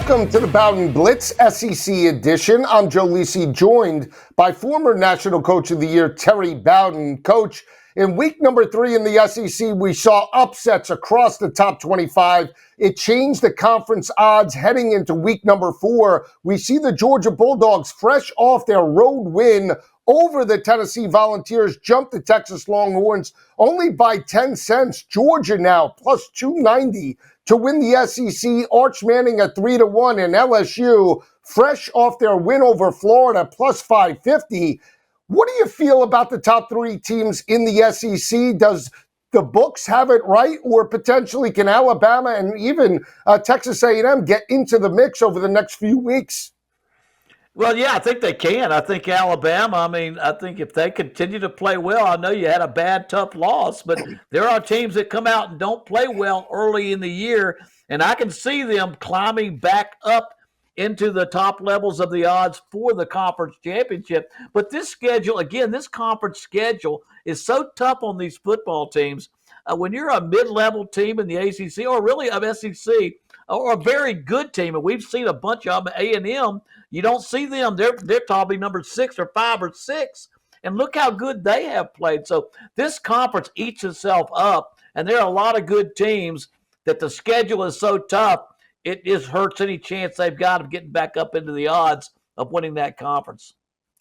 Welcome to the Bowden Blitz SEC edition. I'm Joe Lisi, joined by former National Coach of the Year, Terry Bowden. Coach, in week number 3 in the SEC, we saw upsets across the top 25. It changed the conference odds heading into week number 4. We see the Georgia Bulldogs, fresh off their road win over the Tennessee Volunteers, jump the Texas Longhorns only by 10 cents. Georgia now plus 290 to win the SEC. Arch Manning at 3-1, and LSU, fresh off their win over Florida, plus 550. What do you feel about the top 3 teams in the SEC? Does the books have it right, or potentially can Alabama and even Texas A&M get into the mix over the next few weeks? Well, yeah, I think they can. I think Alabama, I think if they continue to play well, I know you had a bad, tough loss, but there are teams that come out and don't play well early in the year, and I can see them climbing back up into the top levels of the odds for the conference championship. But this schedule, again, this conference schedule is so tough on these football teams. When you're a mid-level team in the ACC, or really of SEC, or a very good team, and we've seen a bunch of them, A&M, you don't see them. They're probably number 6 or 5 or 6. And look how good they have played. So this conference eats itself up, and there are a lot of good teams that the schedule is so tough, it just hurts any chance they've got of getting back up into the odds of winning that conference.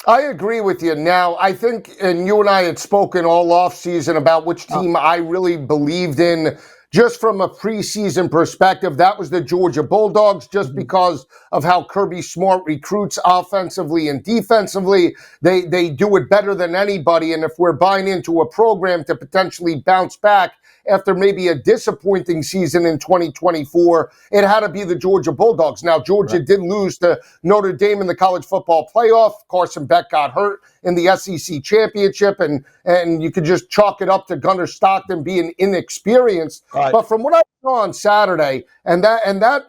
I agree with you. Now, I think, and you and I had spoken all offseason about which team I really believed in just from a preseason perspective. That was the Georgia Bulldogs, just because of how Kirby Smart recruits offensively and defensively. They do it better than anybody, and if we're buying into a program to potentially bounce back after maybe a disappointing season in 2024, it had to be the Georgia Bulldogs. Now, Georgia did lose to Notre Dame in the college football playoff. Carson Beck got hurt in the SEC championship, and you could just chalk it up to Gunnar Stockton being inexperienced. Right. But from what I saw on Saturday, and that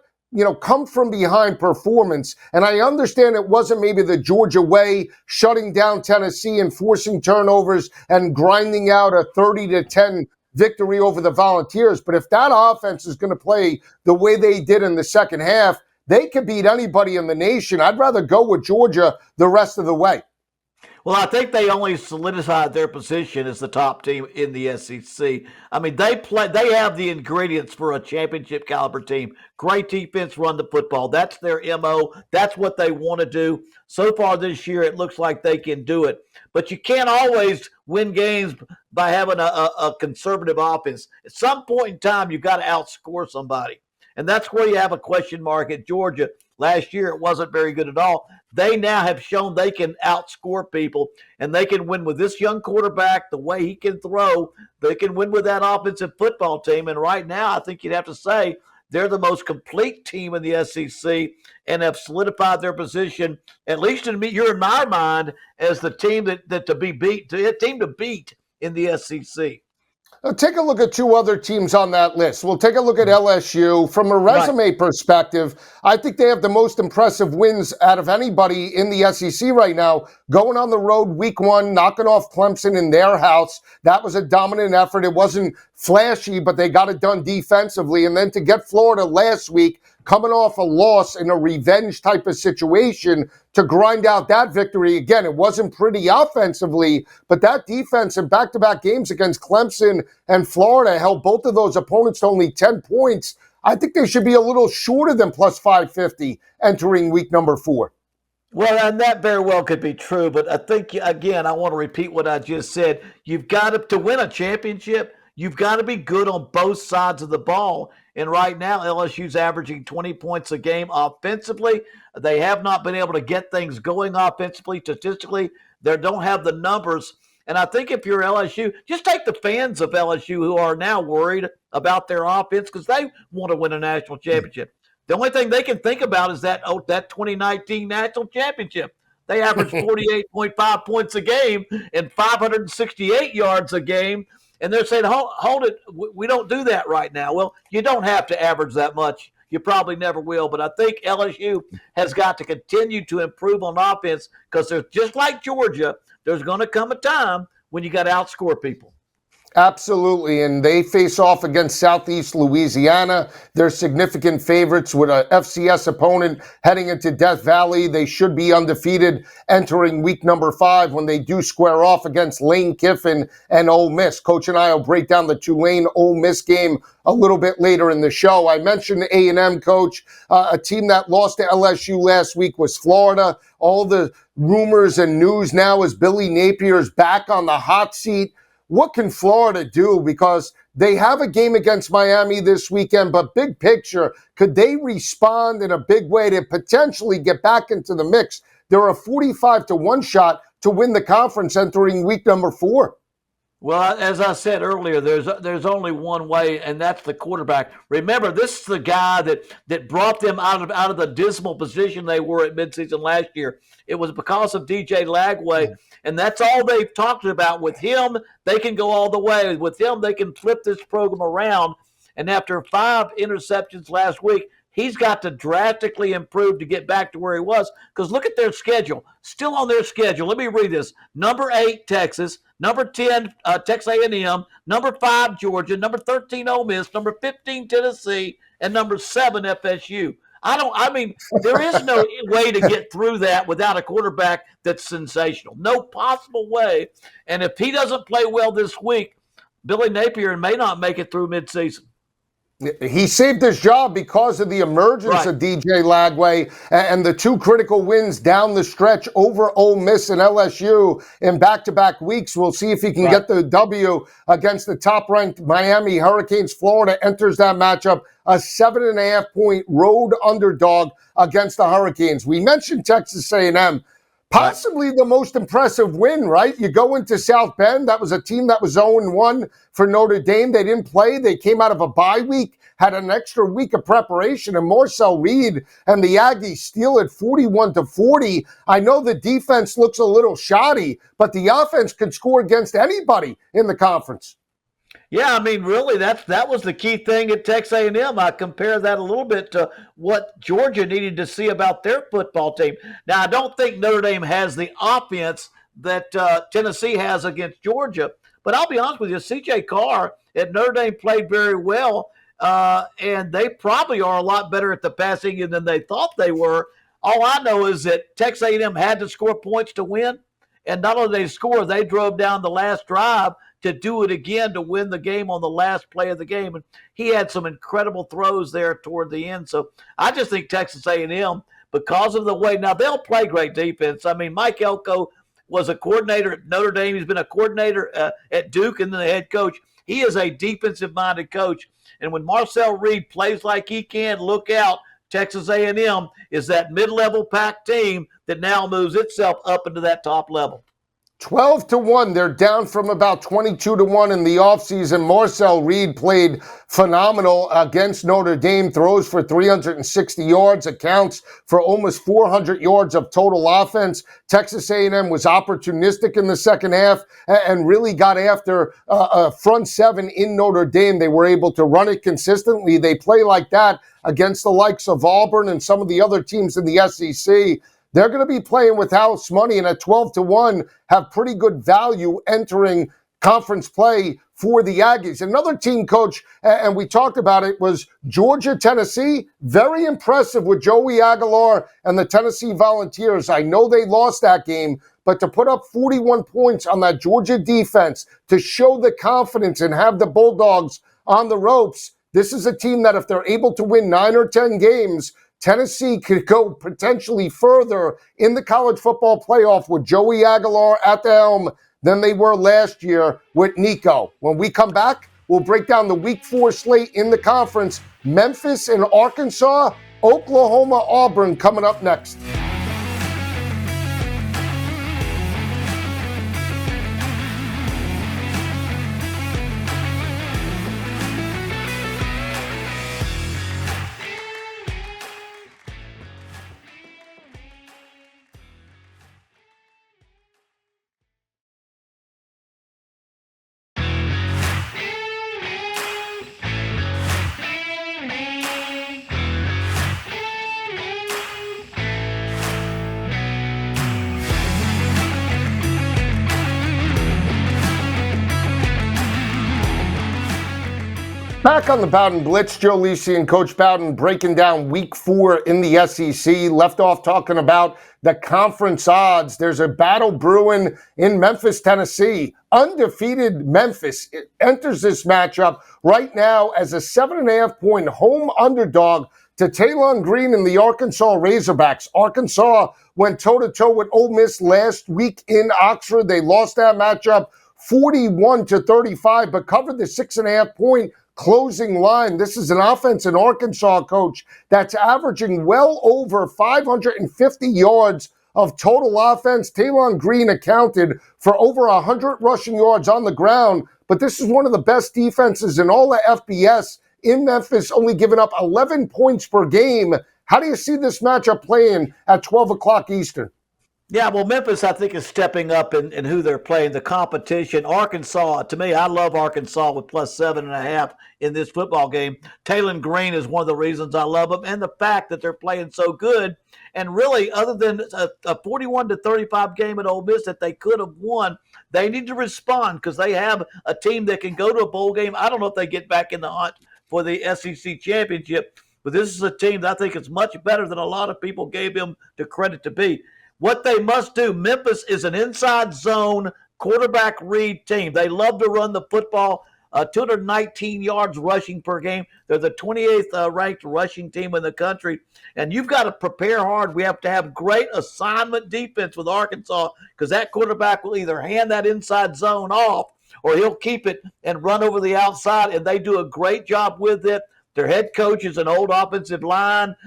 come from behind performance, and I understand it wasn't maybe the Georgia way, shutting down Tennessee and forcing turnovers and grinding out a 30-10 victory over the Volunteers. But if that offense is going to play the way they did in the second half, they could beat anybody in the nation. I'd rather go with Georgia the rest of the way. Well, I think they only solidified their position as the top team in the SEC. They have the ingredients for a championship caliber team. Great defense, run the football. That's their MO. That's what they want to do. So far this year, it looks like they can do it. But you can't always win games by having a conservative offense. At some point in time, you've got to outscore somebody. And that's where you have a question mark at Georgia. Last year, it wasn't very good at all. They now have shown they can outscore people, and they can win with this young quarterback, the way he can throw. They can win with that offensive football team. And right now, I think you'd have to say they're the most complete team in the SEC and have solidified their position, at least in my mind, as the team to beat in the SEC. Take a look at 2 other teams on that list. We'll take a look at LSU. From a resume perspective, I think they have the most impressive wins out of anybody in the SEC right now. Going on the road week 1, knocking off Clemson in their house. That was a dominant effort. It wasn't flashy, but they got it done defensively. And then to get Florida last week, coming off a loss in a revenge type of situation, to grind out that victory. Again, it wasn't pretty offensively, but that defense in back-to-back games against Clemson and Florida held both of those opponents to only 10 points. I think they should be a little shorter than plus 550 entering week number 4. Well, and that very well could be true, but I think, again, I want to repeat what I just said. You've got to win a championship, you've got to be good on both sides of the ball. And right now, LSU's averaging 20 points a game offensively. They have not been able to get things going offensively, statistically. They don't have the numbers. And I think if you're LSU, just take the fans of LSU who are now worried about their offense because they want to win a national championship. The only thing they can think about is that 2019 national championship. They averaged 48.5 points a game and 568 yards a game. And they're saying, hold it, we don't do that right now. Well, you don't have to average that much. You probably never will. But I think LSU has got to continue to improve on offense because there's just like Georgia, there's going to come a time when you got to outscore people. Absolutely, and they face off against Southeast Louisiana. They're significant favorites with a FCS opponent heading into Death Valley. They should be undefeated entering week number 5 when they do square off against Lane Kiffin and Ole Miss. Coach and I will break down the Tulane-Ole Miss game a little bit later in the show. I mentioned A&M, Coach. A team that lost to LSU last week was Florida. All the rumors and news now is Billy Napier is back on the hot seat. What can Florida do? Because they have a game against Miami this weekend, but big picture, could they respond in a big way to potentially get back into the mix? They're a 45-1 shot to win the conference entering week number 4. Well, as I said earlier, there's only one way, and that's the quarterback. Remember, this is the guy that brought them out of the dismal position they were at midseason last year. It was because of DJ Lagway, and that's all they've talked about. With him, they can go all the way. With him, they can flip this program around. And after 5 interceptions last week, he's got to drastically improve to get back to where he was. Because look at their schedule. Still on their schedule. Let me read this. Number 8, Texas. Number 10, Texas A&M. Number 5, Georgia. Number 13, Ole Miss. Number 15, Tennessee. And number 7, FSU. There is no way to get through that without a quarterback that's sensational. No possible way. And if he doesn't play well this week, Billy Napier may not make it through midseason. He saved his job because of the emergence of DJ Lagway and the 2 critical wins down the stretch over Ole Miss and LSU in back-to-back weeks. We'll see if he can get the W against the top-ranked Miami Hurricanes. Florida enters that matchup a 7.5-point road underdog against the Hurricanes. We mentioned Texas A&M. Possibly the most impressive win, right? You go into South Bend. That was a team that was 0-1 for Notre Dame. They didn't play. They came out of a bye week, had an extra week of preparation, and Marcel Reed and the Aggies steal it 41-40. I know the defense looks a little shoddy, but the offense could score against anybody in the conference. Yeah, I mean, really, that was the key thing at Texas A&M. I compare that a little bit to what Georgia needed to see about their football team. Now, I don't think Notre Dame has the offense that Tennessee has against Georgia, but I'll be honest with you, C.J. Carr at Notre Dame played very well, and they probably are a lot better at the passing than they thought they were. All I know is that Texas A&M had to score points to win, and not only did they score, they drove down the last drive to do it again to win the game on the last play of the game. And he had some incredible throws there toward the end. So I just think Texas A&M, because of the way, now they'll play great defense. I mean, Mike Elko was a coordinator at Notre Dame. He's been a coordinator at Duke and then the head coach. He is a defensive-minded coach. And when Marcel Reed plays like he can, look out. Texas A&M is that mid-level pack team that now moves itself up into that top level. 12-1. They're down from about 22-1 in the offseason. Marcel Reed played phenomenal against Notre Dame, throws for 360 yards, accounts for almost 400 yards of total offense. Texas A&M was opportunistic in the second half and really got after a front seven in Notre Dame. They were able to run it consistently. They play like that against the likes of Auburn and some of the other teams in the SEC. They're going to be playing with house money, and at 12-1 have pretty good value entering conference play for the Aggies. Another team, Coach, and we talked about it, was Georgia, Tennessee. Very impressive with Joey Aguilar and the Tennessee Volunteers. I know they lost that game, but to put up 41 points on that Georgia defense, to show the confidence and have the Bulldogs on the ropes, this is a team that if they're able to win 9 or 10 games, Tennessee could go potentially further in the college football playoff with Joey Aguilar at the helm than they were last year with Nico. When we come back, we'll break down the Week 4 slate in the conference. Memphis and Arkansas, Oklahoma, Auburn coming up next. Back on the Bowden Blitz, Joe Lisi and Coach Bowden breaking down week 4 in the SEC. Left off talking about the conference odds. There's a battle brewing in Memphis, Tennessee. Undefeated Memphis enters this matchup right now as a 7.5-point home underdog to Tulane Green and the Arkansas Razorbacks. Arkansas went toe-to-toe with Ole Miss last week in Oxford. They lost that matchup 41-35, but covered the 6.5-point closing line. This is an offense in Arkansas, coach, that's averaging well over 550 yards of total offense. Tulane Green accounted for over 100 rushing yards on the ground, but this is one of the best defenses in all the FBS in Memphis, only giving up 11 points per game. How do you see this matchup playing at 12 o'clock Eastern? Yeah, well, Memphis, I think, is stepping up in who they're playing, the competition. Arkansas, to me, I love Arkansas with plus 7.5 in this football game. Tulane Green is one of the reasons I love them, and the fact that they're playing so good. And really, other than a 41-35 game at Ole Miss that they could have won, they need to respond because they have a team that can go to a bowl game. I don't know if they get back in the hunt for the SEC championship, but this is a team that I think is much better than a lot of people gave him the credit to be. What they must do, Memphis is an inside zone quarterback read team. They love to run the football, 219 yards rushing per game. They're the 28th ranked rushing team in the country. And you've got to prepare hard. We have to have great assignment defense with Arkansas because that quarterback will either hand that inside zone off or he'll keep it and run over the outside, and they do a great job with it. Their head coach is an old offensive line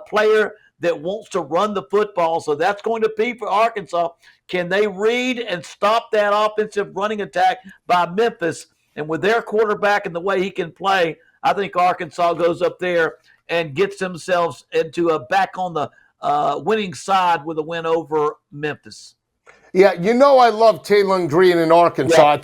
player that wants to run the football. So that's going to be for Arkansas. Can they read and stop that offensive running attack by Memphis? And with their quarterback and the way he can play, I think Arkansas goes up there and gets themselves into a back on the winning side with a win over Memphis. Yeah, you know I love Tulane Green in Arkansas. Yeah. I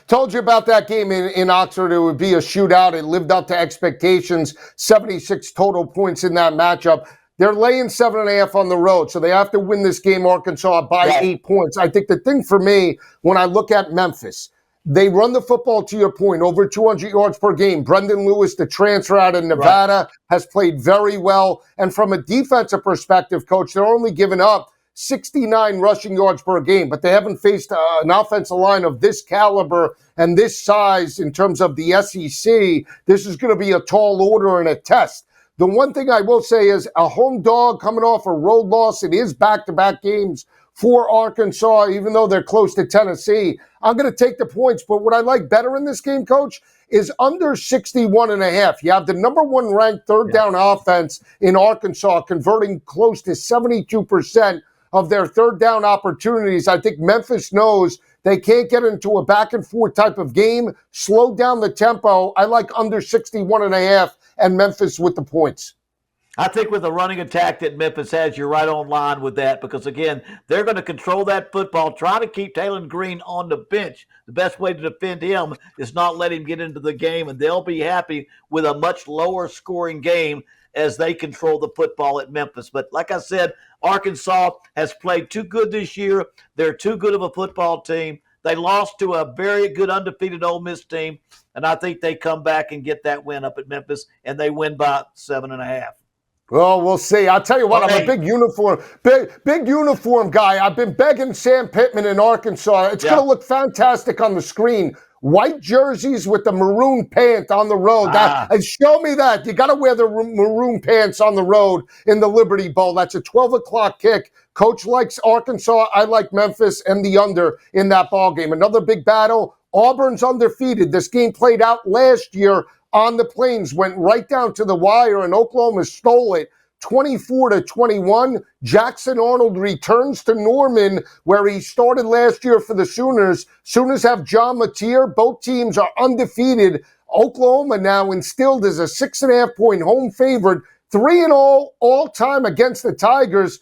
told you about that game in Oxford. It would be a shootout. It lived up to expectations. 76 total points in that matchup. They're laying 7.5 on the road, so they have to win this game, Arkansas, by 8 points. I think the thing for me, when I look at Memphis, they run the football, to your point, over 200 yards per game. Brendan Lewis, the transfer out of Nevada, has played very well. And from a defensive perspective, Coach, they're only giving up 69 rushing yards per game, but they haven't faced an offensive line of this caliber and this size in terms of the SEC. This is going to be a tall order and a test. The one thing I will say is a home dog coming off a road loss. It is back-to-back games for Arkansas, even though they're close to Tennessee. I'm going to take the points, but what I like better in this game, Coach, is under 61.5. You have the number 1 ranked third down offense in Arkansas, converting close to 72% of their third down opportunities. I think Memphis knows they can't get into a back-and-forth type of game, slow down the tempo. I like under 61.5 and Memphis with the points. I think with the running attack that Memphis has, you're right on line with that because, again, they're going to control that football, try to keep Tulane Green on the bench. The best way to defend him is not let him get into the game, and they'll be happy with a much lower scoring game as they control the football at Memphis. But like I said, Arkansas has played too good this year. They're too good of a football team. They lost to a very good undefeated Ole Miss team, and I think they come back and get that win up at Memphis, and they win by 7.5. Well, we'll see. I'll tell you what, I'm a big uniform guy. I've been begging Sam Pittman in Arkansas. It's going to look fantastic on the screen. White jerseys with the maroon pants on the road. And show me that. You got to wear the maroon pants on the road in the Liberty Bowl. That's a 12 o'clock kick. Coach likes Arkansas. I like Memphis and the under in that ball game. Another big battle. Auburn's undefeated. This game played out last year on the Plains, went right down to the wire, and Oklahoma stole it 24-21. Jackson Arnold returns to Norman, where he started last year for the Sooners. Sooners have John Napier. Both teams are undefeated. Oklahoma now instilled as a 6.5-point home favorite, 3-0 all-time against the Tigers.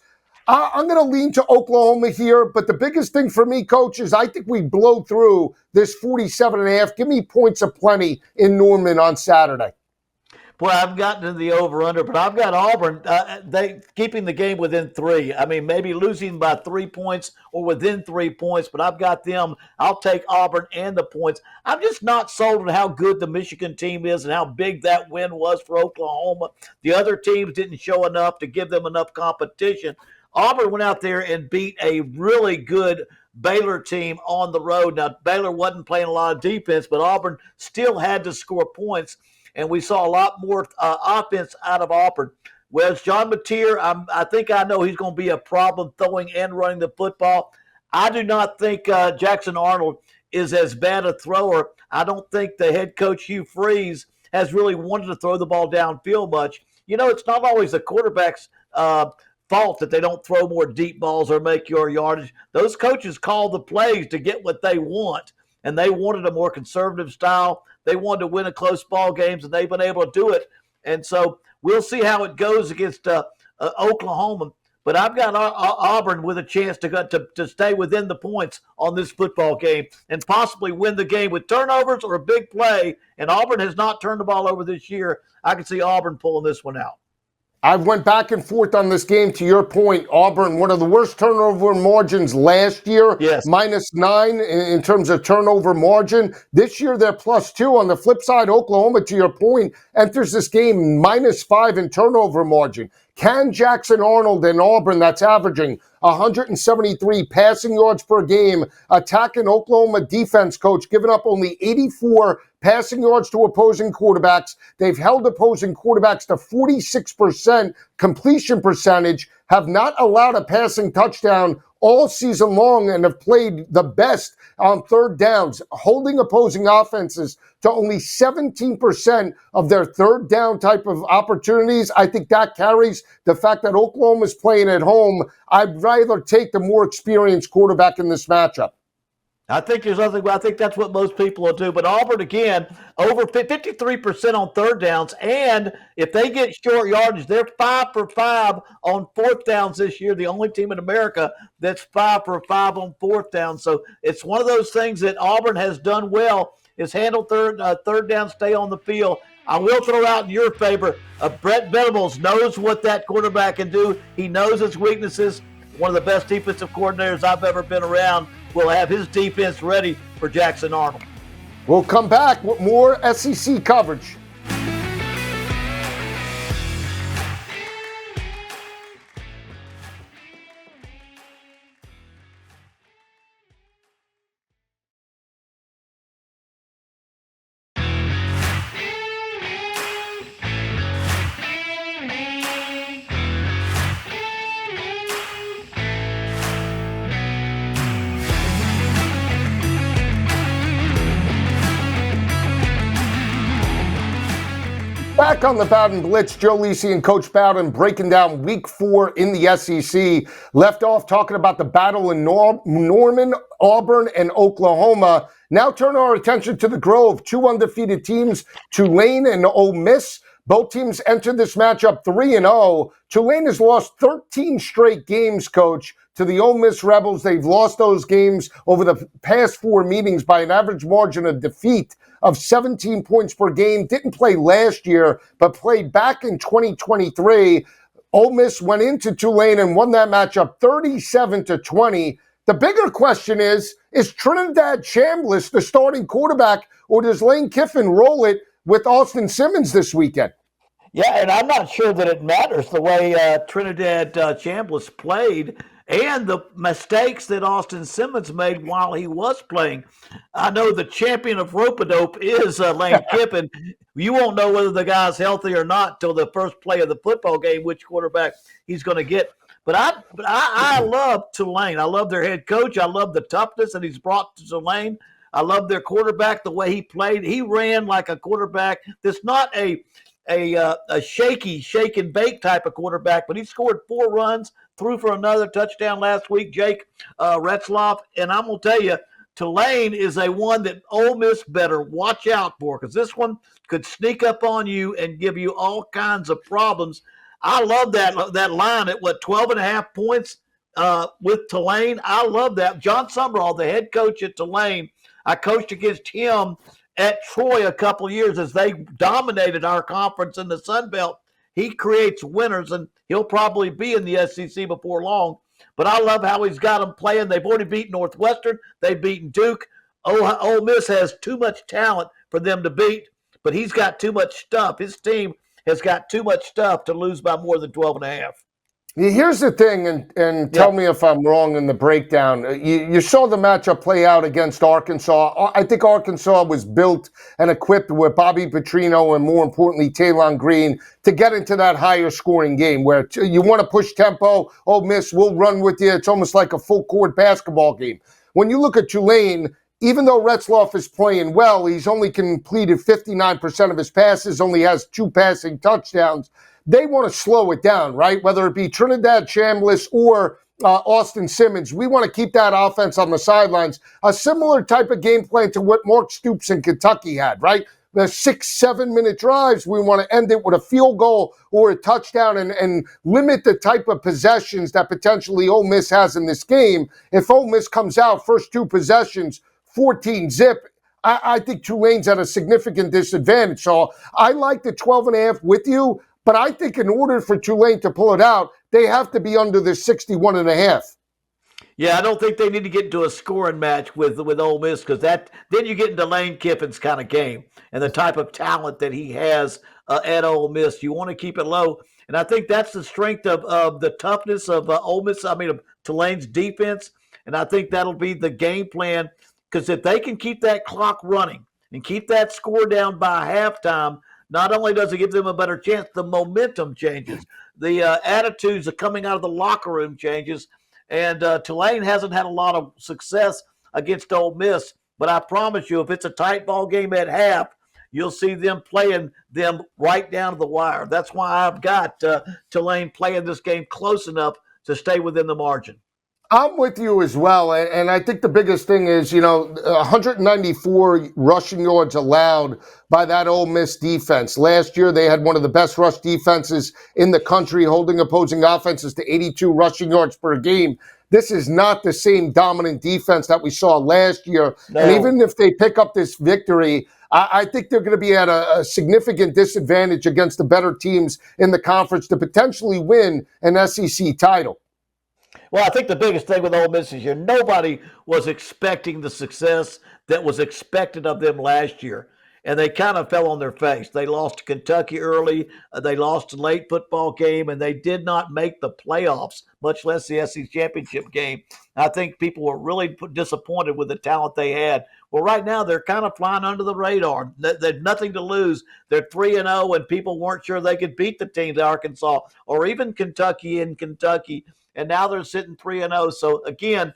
I'm going to lean to Oklahoma here, but the biggest thing for me, Coach, is I think we blow through this 47.5. Give me points aplenty in Norman on Saturday. Boy, I've gotten to the over/under, but I've got Auburn. They keeping the game within 3. I mean, maybe losing by 3 points or within 3 points, but I've got them. I'll take Auburn and the points. I'm just not sold on how good the Michigan team is and how big that win was for Oklahoma. The other teams didn't show enough to give them enough competition. Auburn went out there and beat a really good Baylor team on the road. Now, Baylor wasn't playing a lot of defense, but Auburn still had to score points. And we saw a lot more offense out of Auburn. Whereas John Napier, I think I know he's going to be a problem throwing and running the football. I do not think Jackson Arnold is as bad a thrower. I don't think the head coach, Hugh Freeze, has really wanted to throw the ball downfield much. You know, it's not always the quarterback's fault that they don't throw more deep balls or make your yardage. Those coaches call the plays to get what they want, and they wanted a more conservative style. They wanted to win a close ball games, and they've been able to do it. And so we'll see how it goes against Oklahoma. But I've got Auburn with a chance to stay within the points on this football game and possibly win the game with turnovers or a big play. And Auburn has not turned the ball over this year. I can see Auburn pulling this one out. I went back and forth on this game. To your point, Auburn, one of the worst turnover margins last year, yes. -9 in terms of turnover margin. This year, they're +2. On the flip side, Oklahoma, to your point, enters this game -5 in turnover margin. Can Jackson Arnold and Auburn, that's averaging 173 passing yards per game, attacking Oklahoma defense, coach, giving up only 84 passing yards to opposing quarterbacks. They've held opposing quarterbacks to 46% completion percentage, have not allowed a passing touchdown all season long, and have played the best on third downs, holding opposing offenses to only 17% of their third down type of opportunities. I think that carries the fact that Oklahoma is playing at home. I'd rather take the more experienced quarterback in this matchup. I think that's what most people will do. But Auburn, again, over 53% on third downs. And if they get short yardage, they're 5 for 5 on fourth downs this year. The only team in America that's 5 for 5 on fourth down. So it's one of those things that Auburn has done well is handle third down, stay on the field. I will throw out in your favor, Brett Venables knows what that quarterback can do. He knows his weaknesses. One of the best defensive coordinators I've ever been around will have his defense ready for Jackson Arnold. We'll come back with more SEC coverage. Back on the Bowden Blitz, Joe Lisi and Coach Bowden breaking down Week 4 in the SEC. Left off talking about the battle in Norman, Auburn, and Oklahoma. Now turn our attention to the Grove. 2 undefeated teams, Tulane and Ole Miss. Both teams entered this matchup 3-0. Tulane has lost 13 straight games, Coach, to the Ole Miss Rebels. They've lost those games over the past 4 meetings by an average margin of defeat of 17 points per game. Didn't play last year, but played back in 2023. Ole Miss went into Tulane and won that matchup 37-20. The bigger question is Trinidad Chambliss the starting quarterback, or does Lane Kiffin roll it with Austin Simmons this weekend? Yeah, and I'm not sure that it matters the way Trinidad Chambliss played and the mistakes that Austin Simmons made while he was playing. I know the champion of rope-a-dope is Lane Kiffin. You won't know whether the guy's healthy or not till the first play of the football game, which quarterback he's going to get. But I love Tulane. I love their head coach. I love the toughness that he's brought to Tulane. I love their quarterback, the way he played. He ran like a quarterback that's not a shaky, shake and bake type of quarterback, but he scored 4 runs, threw for another touchdown last week, Jake Retzloff. And I'm going to tell you, Tulane is a one that Ole Miss better watch out for, because this one could sneak up on you and give you all kinds of problems. I love that line at 12.5 points with Tulane. I love that. John Summerall, the head coach at Tulane, I coached against him at Troy a couple of years as they dominated our conference in the Sun Belt. He creates winners, and he'll probably be in the SEC before long. But I love how he's got them playing. They've already beaten Northwestern. They've beaten Duke. Ole Miss has too much talent for them to beat, but he's got too much stuff. His team has got too much stuff to lose by more than 12.5. Here's the thing, and tell me if I'm wrong in the breakdown. You saw the matchup play out against Arkansas. I think Arkansas was built and equipped with Bobby Petrino and, more importantly, Talon Green to get into that higher scoring game where you want to push tempo. Ole Miss will run with you. It's almost like a full court basketball game. When you look at Tulane, even though Retzloff is playing well, he's only completed 59% of his passes, only has 2 passing touchdowns. They want to slow it down, right? Whether it be Trinidad Chambliss or Austin Simmons, we want to keep that offense on the sidelines. A similar type of game plan to what Mark Stoops in Kentucky had, right? The 6-7 minute drives, we want to end it with a field goal or a touchdown and limit the type of possessions that potentially Ole Miss has in this game. If Ole Miss comes out first 2 possessions, 14 zip, I think Tulane's at a significant disadvantage. So I like the 12.5 with you. But I think in order for Tulane to pull it out, they have to be under the 61.5. Yeah, I don't think they need to get into a scoring match with Ole Miss because then you get into Lane Kiffin's kind of game and the type of talent that he has at Ole Miss. You want to keep it low, and I think that's the strength of the toughness of Ole Miss. I mean, of Tulane's defense, and I think that'll be the game plan because if they can keep that clock running and keep that score down by halftime. Not only does it give them a better chance, the momentum changes. The attitudes are coming out of the locker room changes. And Tulane hasn't had a lot of success against Ole Miss. But I promise you, if it's a tight ball game at half, you'll see them playing them right down to the wire. That's why I've got Tulane playing this game close enough to stay within the margin. I'm with you as well, and I think the biggest thing is, 194 rushing yards allowed by that Ole Miss defense. Last year, they had one of the best rush defenses in the country, holding opposing offenses to 82 rushing yards per game. This is not the same dominant defense that we saw last year. No. And even if they pick up this victory, I think they're going to be at a significant disadvantage against the better teams in the conference to potentially win an SEC title. Well, I think the biggest thing with Ole Miss is nobody was expecting the success that was expected of them last year, and they kind of fell on their face. They lost to Kentucky early, they lost a late football game, and they did not make the playoffs, much less the SEC championship game. I think people were really disappointed with the talent they had. Well, right now they're kind of flying under the radar. They've nothing to lose. They're 3-0, and people weren't sure they could beat the teams, Arkansas or even Kentucky in Kentucky. And now they're sitting 3-0. So again,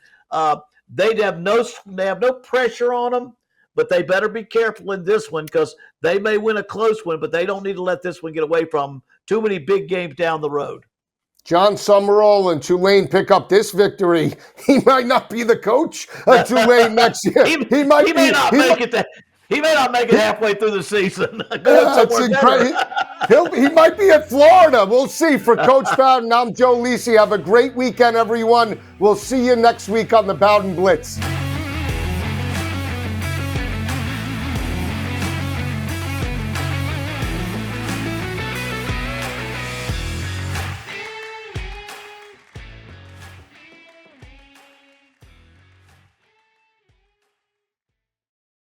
they have no pressure on them, but they better be careful in this one because they may win a close one, but they don't need to let this one get away from them. Too many big games down the road. John Summerall and Tulane pick up this victory. He might not be the coach of Tulane next year. He may not make it halfway through the season. That's incredible. He might be at Florida. We'll see. For Coach Bowden, I'm Joe Lisi. Have a great weekend, everyone. We'll see you next week on the Bowden Blitz.